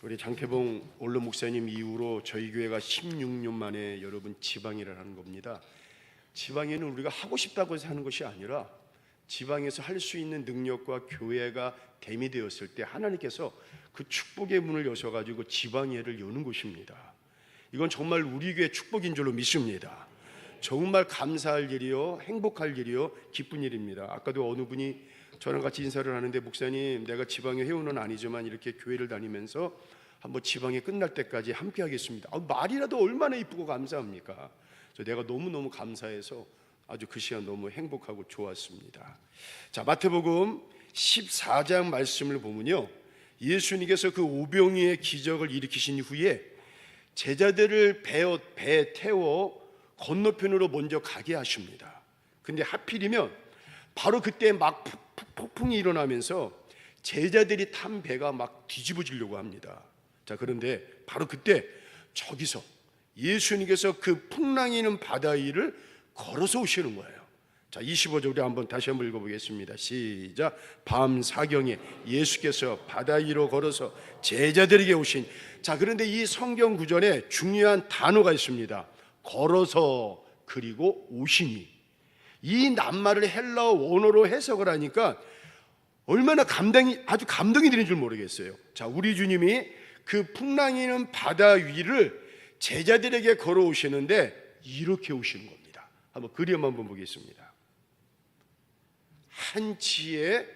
우리 장태봉 원로 목사님 이후로 저희 교회가 16년 만에 여러분 지방일을 하는 겁니다. 지방에는 우리가 하고 싶다고 해서 하는 것이 아니라 지방에서 할 수 있는 능력과 교회가 댐이 되었을 때 하나님께서 그 축복의 문을 여셔가지고 지방예를 여는 곳입니다. 이건 정말 우리 교회 축복인 줄로 믿습니다. 정말 감사할 일이요, 행복할 일이요, 기쁜 일입니다. 아까도 어느 분이 저랑 같이 인사를 하는데, 목사님, 내가 지방의 회원은 아니지만 이렇게 교회를 다니면서 한번 지방에 끝날 때까지 함께 하겠습니다. 말이라도 얼마나 이쁘고 감사합니까? 내가 너무너무 감사해서 아주 그 시간 너무 행복하고 좋았습니다. 자, 마태복음 14장 말씀을 보면요, 예수님께서 그 오병이의 기적을 일으키신 후에 제자들을 배에 태워 건너편으로 먼저 가게 하십니다. 근데 하필이면 바로 그때 막 폭풍이 일어나면서 제자들이 탄 배가 막 뒤집어지려고 합니다. 자, 그런데 바로 그때 저기서 예수님께서 그 풍랑이는 바다 위를 걸어서 오시는 거예요. 자, 25절 우리 다시 한번 읽어보겠습니다. 시작. 밤 사경에 예수께서 바다 위로 걸어서 제자들에게 오신. 자, 그런데 이 성경 구절에 중요한 단어가 있습니다. 걸어서 그리고 오시니. 이 낱말을 헬라어 원어로 해석을 하니까 얼마나 아주 감동이 되는 줄 모르겠어요. 자, 우리 주님이 그 풍랑이는 바다 위를 제자들에게 걸어오시는데 이렇게 오시는 겁니다. 한번 그림 한번 보겠습니다. 한치의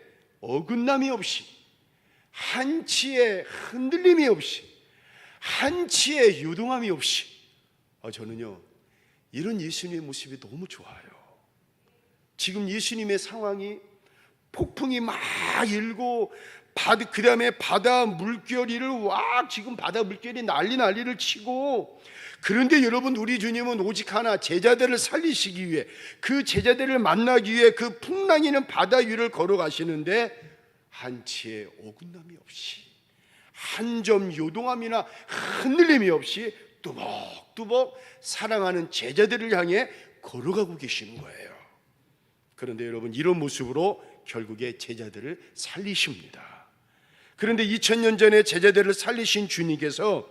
어긋남이 없이, 한치의 흔들림이 없이, 한치의 요동함이 없이, 저는요 이런 예수님의 모습이 너무 좋아요. 지금 예수님의 상황이 폭풍이 막 일고 그 다음에 바다 물결이를 지금 바다 물결이 난리를 치고, 그런데 여러분, 우리 주님은 오직 하나, 제자들을 살리시기 위해, 그 제자들을 만나기 위해 그 풍랑이는 바다 위를 걸어가시는데 한치의 어긋남이 없이, 한 점 요동함이나 흔들림이 없이 뚜벅뚜벅 사랑하는 제자들을 향해 걸어가고 계시는 거예요. 그런데 여러분, 이런 모습으로 결국에 제자들을 살리십니다. 그런데 2000년 전에 제자들을 살리신 주님께서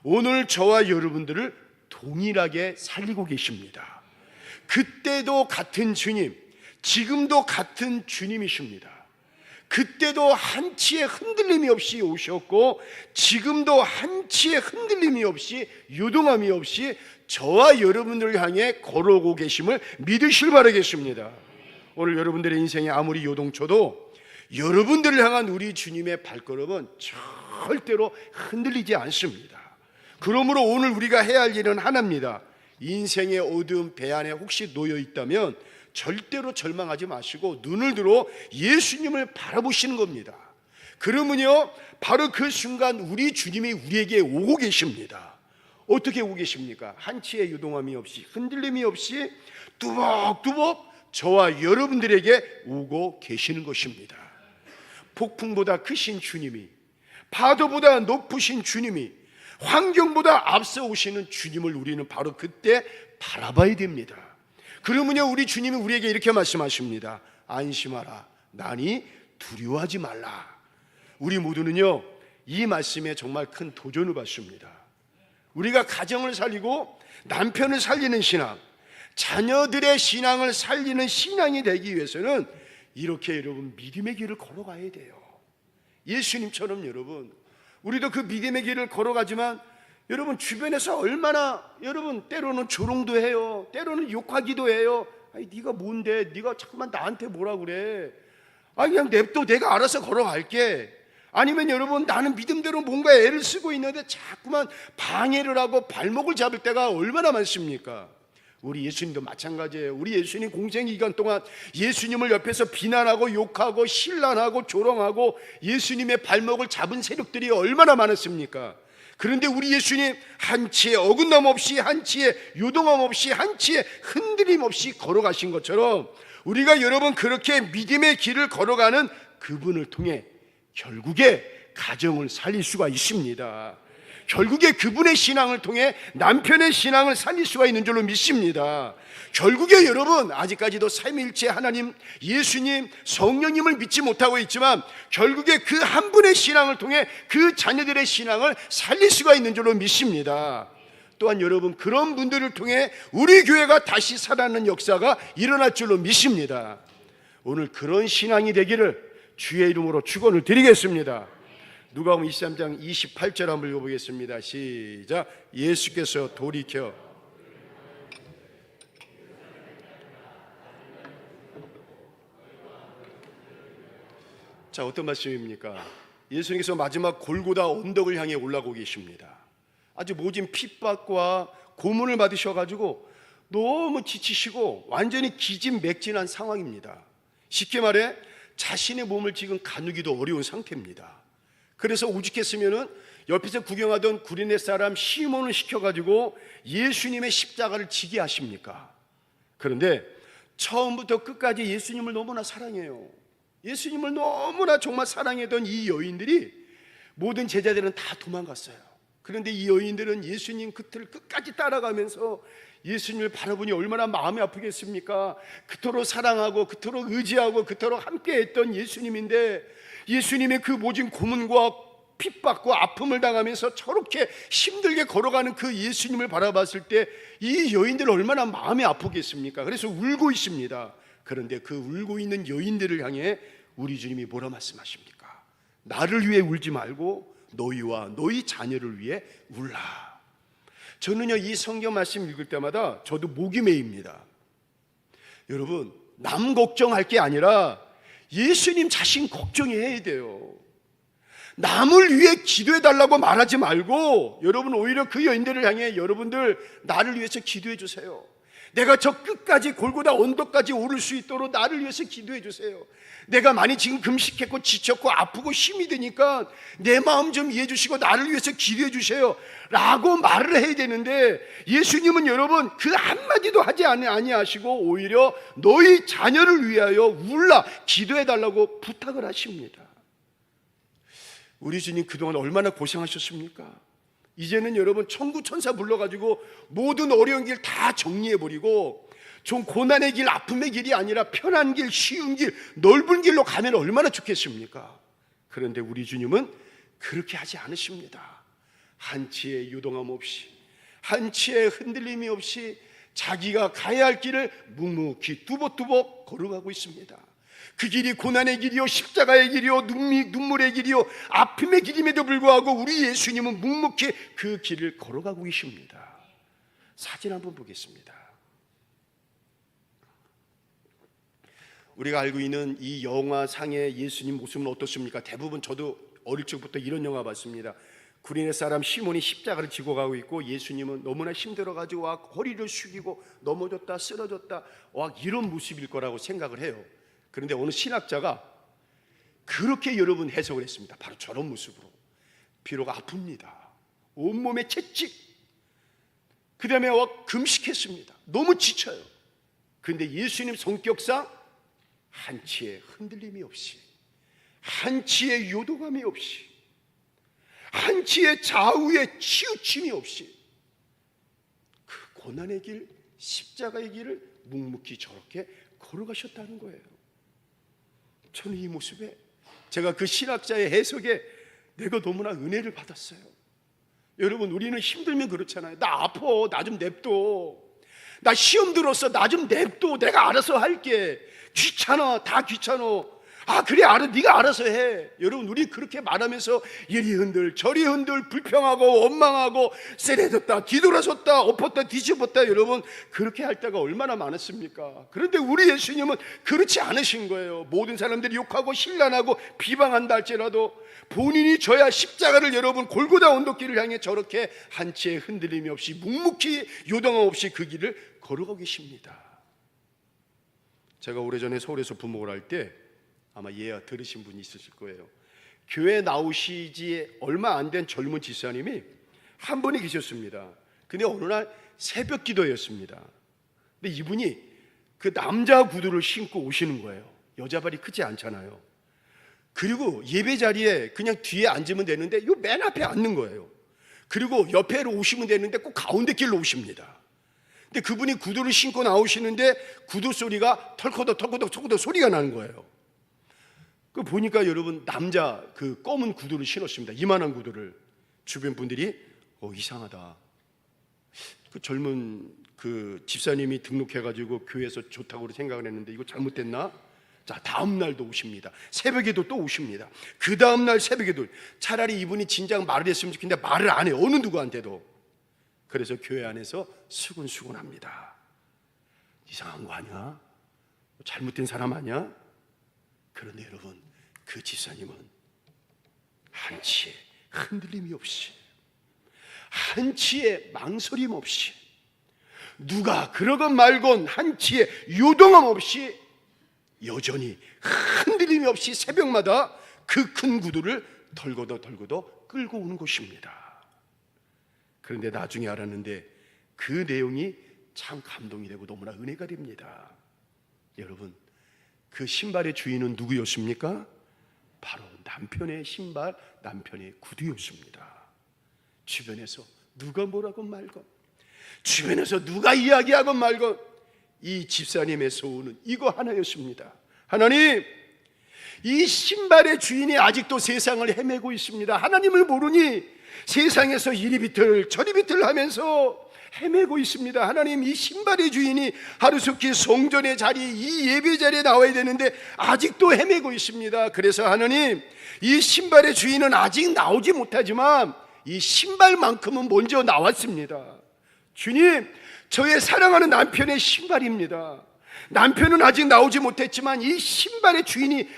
오늘 저와 여러분들을 동일하게 살리고 계십니다. 그때도 같은 주님, 지금도 같은 주님이십니다. 그때도 한치의 흔들림이 없이 오셨고, 지금도 한치의 흔들림이 없이, 요동함이 없이 저와 여러분들을 향해 걸어오고 계심을 믿으실 바라겠습니다. 오늘 여러분들의 인생에 아무리 요동쳐도 여러분들을 향한 우리 주님의 발걸음은 절대로 흔들리지 않습니다. 그러므로 오늘 우리가 해야 할 일은 하나입니다. 인생의 어두운 배 안에 혹시 놓여 있다면 절대로 절망하지 마시고 눈을 들어 예수님을 바라보시는 겁니다. 그러면요, 바로 그 순간 우리 주님이 우리에게 오고 계십니다. 어떻게 오고 계십니까? 한치의 유동함이 없이, 흔들림이 없이 뚜벅뚜벅 저와 여러분들에게 오고 계시는 것입니다. 폭풍보다 크신 주님이, 파도보다 높으신 주님이, 환경보다 앞서 오시는 주님을 우리는 바로 그때 바라봐야 됩니다. 그러면요, 우리 주님이 우리에게 이렇게 말씀하십니다. 안심하라, 나니 두려워하지 말라. 우리 모두는요, 이 말씀에 정말 큰 도전을 받습니다. 우리가 가정을 살리고 남편을 살리는 신앙, 자녀들의 신앙을 살리는 신앙이 되기 위해서는 이렇게 여러분 믿음의 길을 걸어가야 돼요. 예수님처럼 여러분, 우리도 그 믿음의 길을 걸어가지만 여러분 주변에서 얼마나 여러분 때로는 조롱도 해요, 때로는 욕하기도 해요. 아니 네가 뭔데, 네가 자꾸만 나한테 뭐라 그래, 그냥 냅둬, 내가 알아서 걸어갈게. 아니면 여러분, 나는 믿음대로 뭔가 애를 쓰고 있는데 자꾸만 방해를 하고 발목을 잡을 때가 얼마나 많습니까? 우리 예수님도 마찬가지예요. 우리 예수님 공생 기간 동안 예수님을 옆에서 비난하고 욕하고 신란하고 조롱하고 예수님의 발목을 잡은 세력들이 얼마나 많았습니까? 그런데 우리 예수님 한치의 어긋남 없이, 한치의 요동함 없이, 한치의 흔들림 없이 걸어가신 것처럼 우리가 여러분 그렇게 믿음의 길을 걸어가는 그분을 통해 결국에 가정을 살릴 수가 있습니다. 결국에 그분의 신앙을 통해 남편의 신앙을 살릴 수가 있는 줄로 믿습니다. 결국에 여러분, 아직까지도 삼위일체 하나님, 예수님, 성령님을 믿지 못하고 있지만 결국에 그 한 분의 신앙을 통해 그 자녀들의 신앙을 살릴 수가 있는 줄로 믿습니다. 또한 여러분, 그런 분들을 통해 우리 교회가 다시 살아나는 역사가 일어날 줄로 믿습니다. 오늘 그런 신앙이 되기를 주의 이름으로 축원을 드리겠습니다. 누가복음 23장 28절 한번 읽어보겠습니다. 시작. 예수께서 돌이켜 자, 어떤 말씀입니까? 예수님께서 마지막 골고다 언덕을 향해 올라가고 계십니다. 아주 모진 핍박과 고문을 받으셔가지고 너무 지치시고 완전히 기진맥진한 상황입니다. 쉽게 말해 자신의 몸을 지금 가누기도 어려운 상태입니다. 그래서 오죽했으면은 옆에서 구경하던 구레네 사람 시몬을 시켜가지고 예수님의 십자가를 지게 하십니까? 그런데 처음부터 끝까지 예수님을 너무나 사랑해요. 예수님을 너무나 정말 사랑했던 이 여인들이, 모든 제자들은 다 도망갔어요. 그런데 이 여인들은 예수님 곁을 끝까지 따라가면서 예수님을 바라보니 얼마나 마음이 아프겠습니까? 그토록 사랑하고 그토록 의지하고 그토록 함께했던 예수님인데, 예수님의 그 모진 고문과 핍박과 아픔을 당하면서 저렇게 힘들게 걸어가는 그 예수님을 바라봤을 때 이 여인들 얼마나 마음이 아프겠습니까? 그래서 울고 있습니다. 그런데 그 울고 있는 여인들을 향해 우리 주님이 뭐라 말씀하십니까? 나를 위해 울지 말고 너희와 너희 자녀를 위해 울라. 저는요, 이 성경 말씀 읽을 때마다 저도 목이 메입니다. 여러분, 남 걱정할 게 아니라 예수님 자신 걱정해야 돼요. 남을 위해 기도해 달라고 말하지 말고 여러분, 오히려 그 여인들을 향해 여러분들 나를 위해서 기도해 주세요. 내가 저 끝까지 골고다 언덕까지 오를 수 있도록 나를 위해서 기도해 주세요. 내가 많이 지금 금식했고 지쳤고 아프고 힘이 드니까 내 마음 좀 이해해 주시고 나를 위해서 기도해 주세요 라고 말을 해야 되는데, 예수님은 여러분 그 한마디도 하지 아니하시고 오히려 너희 자녀를 위하여 울라, 기도해 달라고 부탁을 하십니다. 우리 주님 그동안 얼마나 고생하셨습니까? 이제는 여러분 천구 천사 불러가지고 모든 어려운 길 다 정리해버리고 좀 고난의 길, 아픔의 길이 아니라 편한 길, 쉬운 길, 넓은 길로 가면 얼마나 좋겠습니까? 그런데 우리 주님은 그렇게 하지 않으십니다. 한치의 유동함 없이, 한치의 흔들림이 없이 자기가 가야 할 길을 묵묵히 뚜벅뚜벅 걸어가고 있습니다. 그 길이 고난의 길이요, 십자가의 길이요, 눈물의 길이요, 아픔의 길임에도 불구하고 우리 예수님은 묵묵히 그 길을 걸어가고 계십니다. 사진 한번 보겠습니다. 우리가 알고 있는 이 영화상의 예수님 모습은 어떻습니까? 대부분 저도 어릴 적부터 이런 영화 봤습니다. 구레네 사람 시몬이 십자가를 지고 가고 있고 예수님은 너무나 힘들어가지고 허리를 숙이고 넘어졌다 쓰러졌다 이런 모습일 거라고 생각을 해요. 그런데 어느 신학자가 그렇게 여러분 해석을 했습니다. 바로 저런 모습으로. 비록 아픕니다. 온몸에 채찍, 그 다음에 금식했습니다. 너무 지쳐요. 그런데 예수님 성격상 한치의 흔들림이 없이, 한치의 요동함이 없이, 한치의 좌우의 치우침이 없이 그 고난의 길, 십자가의 길을 묵묵히 저렇게 걸어가셨다는 거예요. 저는 이 모습에, 제가 그 신학자의 해석에 내가 너무나 은혜를 받았어요. 여러분, 우리는 힘들면 그렇잖아요. 나 아파, 나 좀 냅둬. 나 시험 들었어, 나 좀 냅둬. 내가 알아서 할게. 귀찮아, 다 귀찮아. 그래, 알아, 네가 알아서 해. 여러분, 우리 그렇게 말하면서 이리 흔들 저리 흔들, 불평하고 원망하고 쓰레졌다 뒤돌아섰다 엎었다 뒤집었다, 여러분 그렇게 할 때가 얼마나 많았습니까? 그런데 우리 예수님은 그렇지 않으신 거예요. 모든 사람들이 욕하고 신란하고 비방한다 할지라도 본인이 져야 십자가를, 여러분 골고다 언덕길을 향해 저렇게 한치의 흔들림이 없이 묵묵히 요동함 없이 그 길을 걸어가고 계십니다. 제가 오래전에 서울에서 부목을 할 때 아마 들으신 분이 있으실 거예요. 교회 나오시지 얼마 안 된 젊은 집사님이 한 분이 계셨습니다. 근데 어느 날 새벽 기도였습니다. 근데 이분이 그 남자 구두를 신고 오시는 거예요. 여자 발이 크지 않잖아요. 그리고 예배 자리에 그냥 뒤에 앉으면 되는데 요 맨 앞에 앉는 거예요. 그리고 옆에로 오시면 되는데 꼭 가운데 길로 오십니다. 근데 그분이 구두를 신고 나오시는데 구두 소리가 털커덕 소리가 나는 거예요. 그 보니까 여러분, 남자 그 검은 구두를 신었습니다. 이만한 구두를. 주변 분들이 이상하다. 그 젊은 그 집사님이 등록해가지고 교회에서 좋다고 생각을 했는데 이거 잘못됐나? 자, 다음 날도 오십니다. 새벽에도 또 오십니다. 그 다음 날 새벽에도. 차라리 이분이 진작 말을 했으면 좋겠는데 말을 안 해요. 어느 누구한테도. 그래서 교회 안에서 수군수군합니다. 이상한 거 아니야? 잘못된 사람 아니야? 그런데 여러분, 그 집사님은 한치의 흔들림이 없이, 한치의 망설임 없이, 누가 그러건 말건 한치의 요동함 없이 여전히 흔들림이 없이 새벽마다 그 큰 구두를 덜고더 끌고 오는 것입니다. 그런데 나중에 알았는데 그 내용이 참 감동이 되고 너무나 은혜가 됩니다. 여러분, 그 신발의 주인은 누구였습니까? 바로 남편의 신발, 남편의 구두였습니다. 주변에서 누가 뭐라고 말건, 주변에서 누가 이야기하건 말건 이 집사님의 소원은 이거 하나였습니다. 하나님, 이 신발의 주인이 아직도 세상을 헤매고 있습니다. 하나님을 모르니 세상에서 이리 비틀 저리 비틀 하면서 헤매고 있습니다. 하나님, 이 신발의 주인이 하루속히 성전의 자리, 이 예배 자리에 나와야 되는데 아직도 헤매고 있습니다. 그래서 하나님, 이 신발의 주인은 아직 나오지 못하지만 이 신발만큼은 먼저 나왔습니다. 주님, 저의 사랑하는 남편의 신발입니다. 남편은 아직 나오지 못했지만 이 신발의 주인이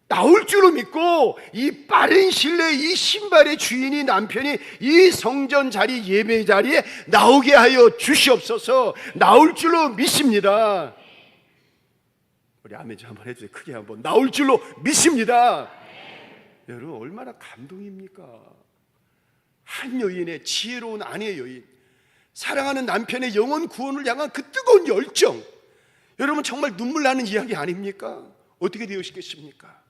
나올 줄로 믿고 이 빠른 시일 내에 이 신발의 주인이, 남편이 이 성전 자리, 예배 자리에 나오게 하여 주시옵소서. 나올 줄로 믿습니다. 우리 아멘 좀 한번 해주세요. 크게 한번. 나올 줄로 믿습니다. 여러분, 얼마나 감동입니까? 한 여인의 지혜로운 아내의 여인, 사랑하는 남편의 영혼 구원을 향한 그 뜨거운 열정, 여러분 정말 눈물 나는 이야기 아닙니까? 어떻게 되시겠습니까?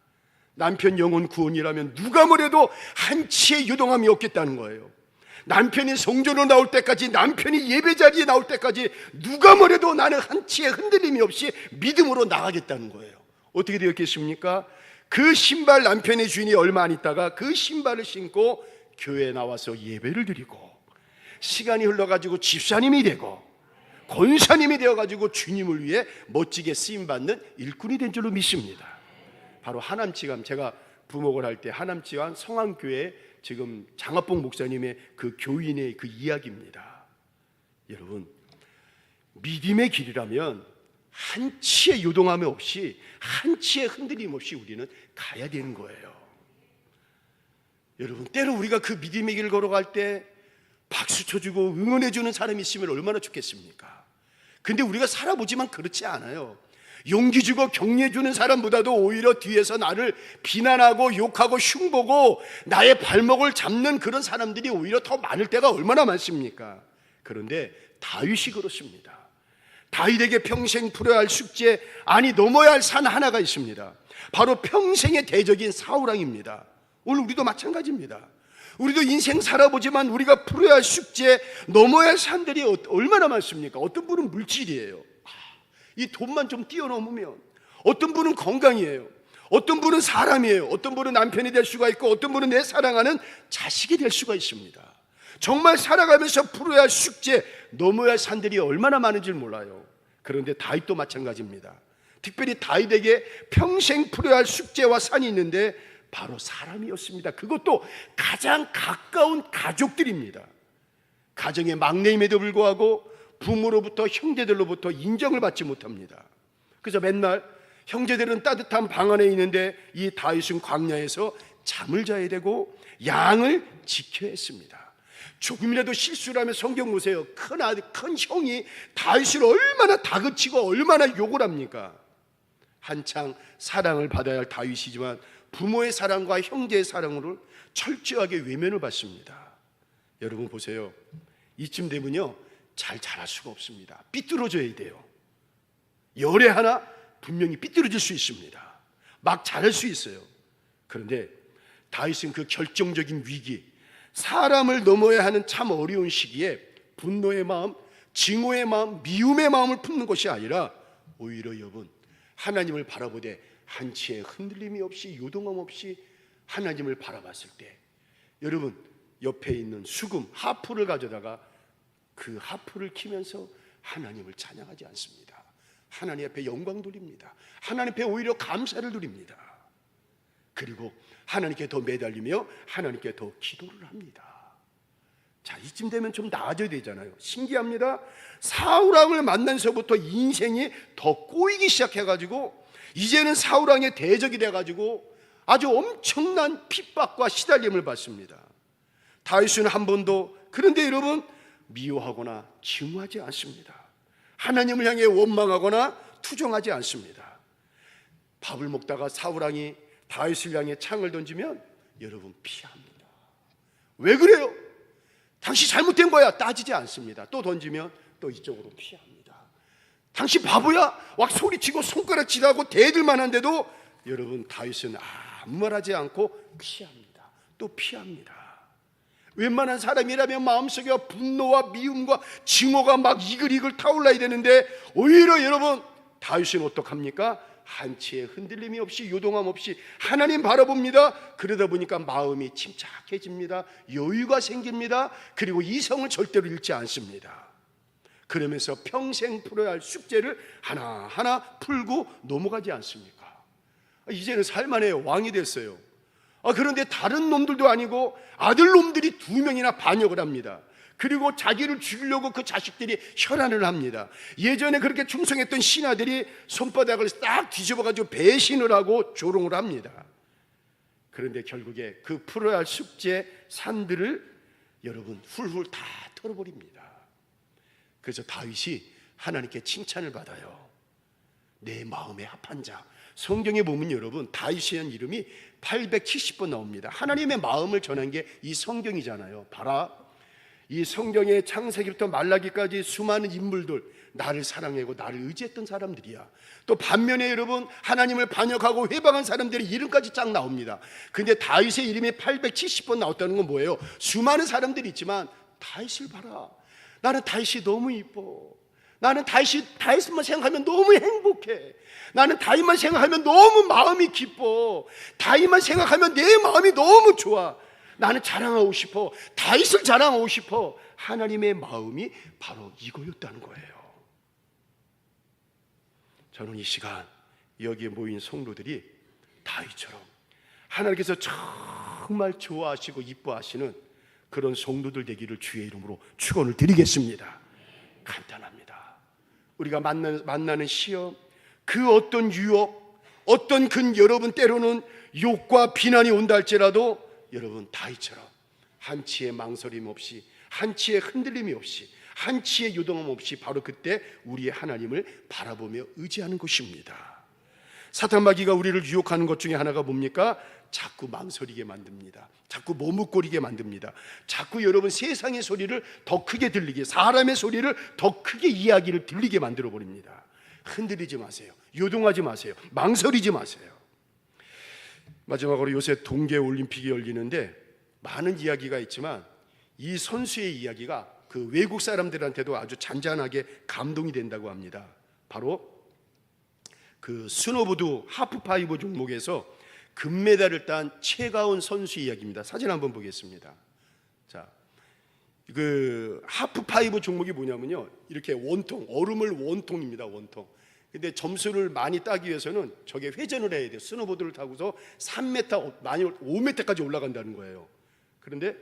남편 영혼 구원이라면 누가 뭐래도 한치의 유동함이 없겠다는 거예요. 남편이 성전으로 나올 때까지, 남편이 예배 자리에 나올 때까지 누가 뭐래도 나는 한치의 흔들림이 없이 믿음으로 나가겠다는 거예요. 어떻게 되었겠습니까? 그 신발, 남편의 주인이 얼마 안 있다가 그 신발을 신고 교회에 나와서 예배를 드리고, 시간이 흘러가지고 집사님이 되고 권사님이 되어가지고 주님을 위해 멋지게 쓰임받는 일꾼이 된 줄로 믿습니다. 바로 하남치감, 제가 부목을 할 때 하남치감 성안교회 지금 장합봉 목사님의 그 교인의 그 이야기입니다. 여러분, 믿음의 길이라면 한치의 요동함이 없이, 한치의 흔들림 없이 우리는 가야 되는 거예요. 여러분, 때로 우리가 그 믿음의 길을 걸어갈 때 박수 쳐주고 응원해주는 사람이 있으면 얼마나 좋겠습니까? 근데 우리가 살아보지만 그렇지 않아요. 용기 주고 격려해주는 사람보다도 오히려 뒤에서 나를 비난하고 욕하고 흉보고 나의 발목을 잡는 그런 사람들이 오히려 더 많을 때가 얼마나 많습니까? 그런데 다윗이 그렇습니다. 다윗에게 평생 풀어야 할 숙제, 아니 넘어야 할 산 하나가 있습니다. 바로 평생의 대적인 사울왕입니다. 오늘 우리도 마찬가지입니다. 우리도 인생 살아보지만 우리가 풀어야 할 숙제, 넘어야 할 산들이 얼마나 많습니까? 어떤 분은 물질이에요. 이 돈만 좀 뛰어넘으면. 어떤 분은 건강이에요. 어떤 분은 사람이에요. 어떤 분은 남편이 될 수가 있고, 어떤 분은 내 사랑하는 자식이 될 수가 있습니다. 정말 살아가면서 풀어야 할 숙제, 넘어야 할 산들이 얼마나 많은지 몰라요. 그런데 다윗도 마찬가지입니다. 특별히 다윗에게 평생 풀어야 할 숙제와 산이 있는데 바로 사람이었습니다. 그것도 가장 가까운 가족들입니다. 가정의 막내임에도 불구하고 부모로부터, 형제들로부터 인정을 받지 못합니다. 그래서 맨날 형제들은 따뜻한 방 안에 있는데 이 다윗은 광야에서 잠을 자야 되고 양을 지켜야 했습니다. 조금이라도 실수를 하면 성경 보세요. 큰 형이 다윗을 얼마나 다그치고 얼마나 욕을 합니까? 한창 사랑을 받아야 할 다윗이지만 부모의 사랑과 형제의 사랑으로 철저하게 외면을 받습니다. 여러분 보세요. 이쯤 되면요, 잘 자랄 수가 없습니다. 삐뚤어져야 돼요. 열에 하나 분명히 삐뚤어질 수 있습니다. 막 자랄 수 있어요. 그런데 다윗은 그 결정적인 위기, 사람을 넘어야 하는 참 어려운 시기에 분노의 마음, 증오의 마음, 미움의 마음을 품는 것이 아니라 오히려 여러분 하나님을 바라보되 한치의 흔들림이 없이 요동함 없이 하나님을 바라봤을 때 여러분 옆에 있는 수금, 하프를 가져다가 그 하프를 키면서 하나님을 찬양하지 않습니다. 하나님 앞에 영광 돌립니다. 하나님 앞에 오히려 감사를 드립니다. 그리고 하나님께 더 매달리며 하나님께 더 기도를 합니다. 자, 이쯤 되면 좀 나아져야 되잖아요. 신기합니다. 사울왕을 만나서부터 인생이 더 꼬이기 시작해가지고 이제는 사울왕의 대적이 돼가지고 아주 엄청난 핍박과 시달림을 받습니다. 다윗은 한 번도 그런데 여러분 미워하거나 증오하지 않습니다. 하나님을 향해 원망하거나 투정하지 않습니다. 밥을 먹다가 사울왕이 다윗을 향해 창을 던지면 여러분 피합니다. 왜 그래요? 당신 잘못된 거야 따지지 않습니다. 또 던지면 또 이쪽으로 피합니다. 당신 바보야 막 소리치고 손가락질하고 대들만 한데도 여러분 다윗은 아무 말하지 않고 피합니다. 또 피합니다. 웬만한 사람이라면 마음속에 분노와 미움과 증오가 막 이글이글 타올라야 되는데 오히려 여러분 다윗은 어떡합니까? 한치의 흔들림이 없이 요동함 없이 하나님 바라봅니다. 그러다 보니까 마음이 침착해집니다. 여유가 생깁니다. 그리고 이성을 절대로 잃지 않습니다. 그러면서 평생 풀어야 할 숙제를 하나하나 풀고 넘어가지 않습니까? 이제는 살만해요. 왕이 됐어요. 그런데 다른 놈들도 아니고 아들놈들이 2명이나 반역을 합니다. 그리고 자기를 죽이려고 그 자식들이 혈안을 합니다. 예전에 그렇게 충성했던 신하들이 손바닥을 딱 뒤집어가지고 배신을 하고 조롱을 합니다. 그런데 결국에 그 풀어야 할 숙제 산들을 여러분 훌훌 다 털어버립니다. 그래서 다윗이 하나님께 칭찬을 받아요. 내 마음에 합한 자. 성경에 보면 여러분 다윗이라는 이름이 870번 나옵니다. 하나님의 마음을 전한 게 이 성경이잖아요. 봐라, 이 성경의 창세기부터 말라기까지 수많은 인물들 나를 사랑하고 나를 의지했던 사람들이야. 또 반면에 여러분 하나님을 반역하고 회방한 사람들의 이름까지 쫙 나옵니다. 근데 다윗의 이름이 870번 나왔다는 건 뭐예요? 수많은 사람들이 있지만 다윗을 봐라. 나는 다윗이 너무 이뻐. 나는 다윗만 생각하면 너무 행복해. 나는 다윗만 생각하면 너무 마음이 기뻐. 다윗만 생각하면 내 마음이 너무 좋아. 나는 자랑하고 싶어. 다윗을 자랑하고 싶어. 하나님의 마음이 바로 이거였다는 거예요. 저는 이 시간 여기에 모인 성도들이 다윗처럼 하나님께서 정말 좋아하시고 이뻐하시는 그런 성도들 되기를 주의 이름으로 축원을 드리겠습니다. 간단합니다. 우리가 만나는 시험, 그 어떤 유혹, 어떤 여러분 때로는 욕과 비난이 온다 할지라도 여러분 다윗처럼 한치의 망설임 없이 한치의 흔들림이 없이 한치의 요동함 없이 바로 그때 우리의 하나님을 바라보며 의지하는 것입니다. 사탄 마귀가 우리를 유혹하는 것 중에 하나가 뭡니까? 자꾸 망설이게 만듭니다. 자꾸 머뭇거리게 만듭니다. 자꾸 여러분 세상의 소리를 더 크게 들리게, 사람의 소리를 더 크게 이야기를 들리게 만들어 버립니다. 흔들리지 마세요. 요동하지 마세요. 망설이지 마세요. 마지막으로 요새 동계올림픽이 열리는데 많은 이야기가 있지만 이 선수의 이야기가 그 외국 사람들한테도 아주 잔잔하게 감동이 된다고 합니다. 바로 그 스노보드 하프파이브 종목에서 금메달을 딴 최가운 선수 이야기입니다. 사진 한번 보겠습니다. 자, 그 하프파이브 종목이 뭐냐면요, 이렇게 원통, 얼음을 원통입니다. 원통. 근데 점수를 많이 따기 위해서는 저게 회전을 해야 돼요. 스노보드를 타고서 3m, 많이 5m까지 올라간다는 거예요. 그런데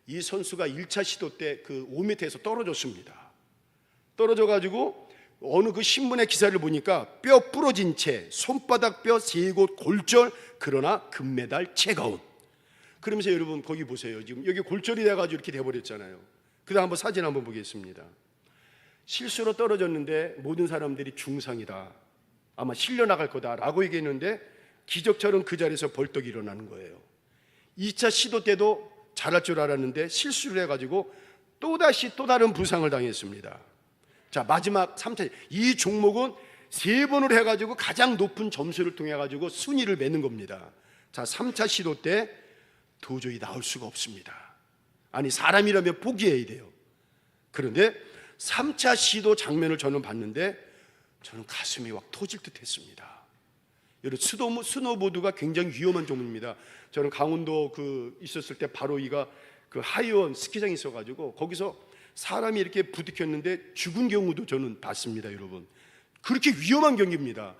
이 선수가 1차 시도 때 그 5m에서 떨어졌습니다. 떨어져가지고 어느 그 신문의 기사를 보니까 뼈 부러진 채 손바닥 뼈 3곳 골절, 그러나 금메달 최가운. 그러면서 여러분 거기 보세요. 지금 여기 골절이 돼가지고 이렇게 돼버렸잖아요. 그 다음 한번 사진 한번 보겠습니다. 실수로 떨어졌는데 모든 사람들이 중상이다, 아마 실려나갈 거다 라고 얘기했는데 기적처럼 그 자리에서 벌떡 일어나는 거예요. 2차 시도 때도 잘할 줄 알았는데 실수를 해가지고 또다시 또 다른 부상을 당했습니다. 자, 마지막 3차, 이 종목은 3번을 해가지고 가장 높은 점수를 통해 가지고 순위를 매는 겁니다. 자, 3차 시도 때 도저히 나올 수가 없습니다. 아니 사람이라면 포기해야 돼요. 그런데 3차 시도 장면을 저는 봤는데 저는 가슴이 막 터질 듯 했습니다. 여러분 스노보드가 굉장히 위험한 종목입니다. 저는 강원도 있었을 때 바로 그 하이원 스키장이 있어가지고 거기서 사람이 이렇게 부딪혔는데 죽은 경우도 저는 봤습니다. 여러분 그렇게 위험한 경기입니다.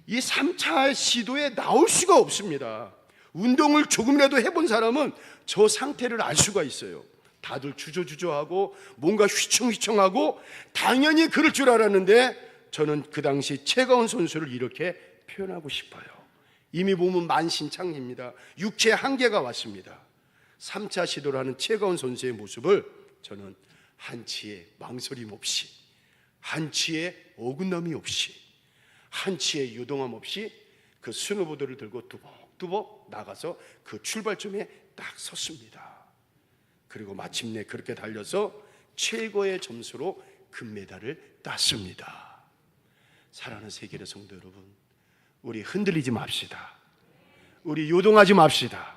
이 3차 시도에 나올 수가 없습니다. 운동을 조금이라도 해본 사람은 저 상태를 알 수가 있어요. 다들 주저주저하고 뭔가 휘청휘청하고 당연히 그럴 줄 알았는데 저는 그 당시 최가원 선수를 이렇게 표현하고 싶어요. 이미 보면 만신창이입니다. 육체의 한계가 왔습니다. 3차 시도를 하는 최가원 선수의 모습을 저는 한치의 망설임 없이, 한치의 어긋남이 없이, 한치의 유동함 없이 그 스노보드를 들고 뚜벅뚜벅 나가서 그 출발점에 딱 섰습니다. 그리고 마침내 그렇게 달려서 최고의 점수로 금메달을 땄습니다. 사랑하는 세계의 성도 여러분, 우리 흔들리지 맙시다. 우리 요동하지 맙시다.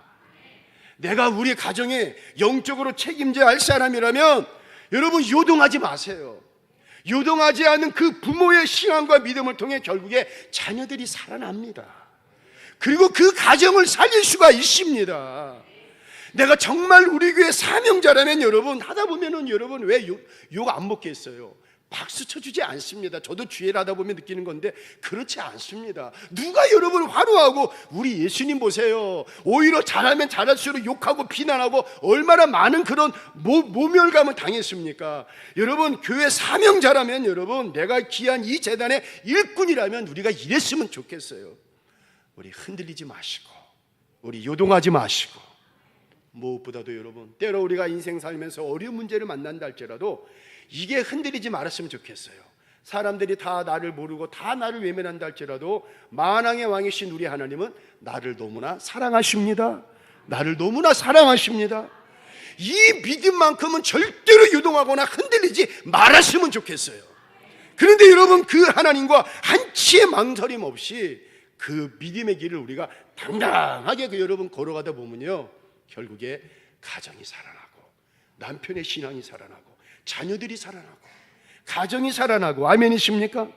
내가 우리 가정에 영적으로 책임져야 할 사람이라면 여러분 요동하지 마세요. 요동하지 않은 그 부모의 신앙과 믿음을 통해 결국에 자녀들이 살아납니다. 그리고 그 가정을 살릴 수가 있습니다. 내가 정말 우리 교회 사명자라면 여러분 하다 보면은 여러분 왜 욕 안 먹겠어요? 박수 쳐주지 않습니다. 저도 주일 하다 보면 느끼는 건데 그렇지 않습니다. 누가 여러분 화루하고 우리 예수님 보세요. 오히려 잘하면 잘할수록 욕하고 비난하고 얼마나 많은 그런 모멸감을 당했습니까? 여러분 교회 사명자라면 여러분 내가 귀한 이 재단의 일꾼이라면 우리가 이랬으면 좋겠어요. 우리 흔들리지 마시고 우리 요동하지 마시고 무엇보다도 여러분 때로 우리가 인생 살면서 어려운 문제를 만난다 할지라도 이게 흔들리지 말았으면 좋겠어요. 사람들이 다 나를 모르고 다 나를 외면한다 할지라도 만왕의 왕이신 우리 하나님은 나를 너무나 사랑하십니다. 나를 너무나 사랑하십니다. 이 믿음만큼은 절대로 유동하거나 흔들리지 말았으면 좋겠어요. 그런데 여러분 그 하나님과 한치의 망설임 없이 그 믿음의 길을 우리가 당당하게 여러분 걸어가다 보면요 결국에 가정이 살아나고 남편의 신앙이 살아나고 자녀들이 살아나고 가정이 살아나고 아멘이십니까?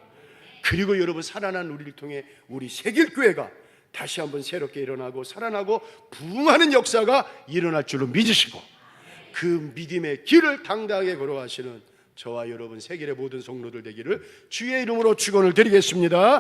그리고 여러분 살아난 우리를 통해 우리 세길교회가 다시 한번 새롭게 일어나고 살아나고 부흥하는 역사가 일어날 줄로 믿으시고 그 믿음의 길을 당당하게 걸어가시는 저와 여러분 세길의 모든 성도들 되기를 주의 이름으로 축원을 드리겠습니다.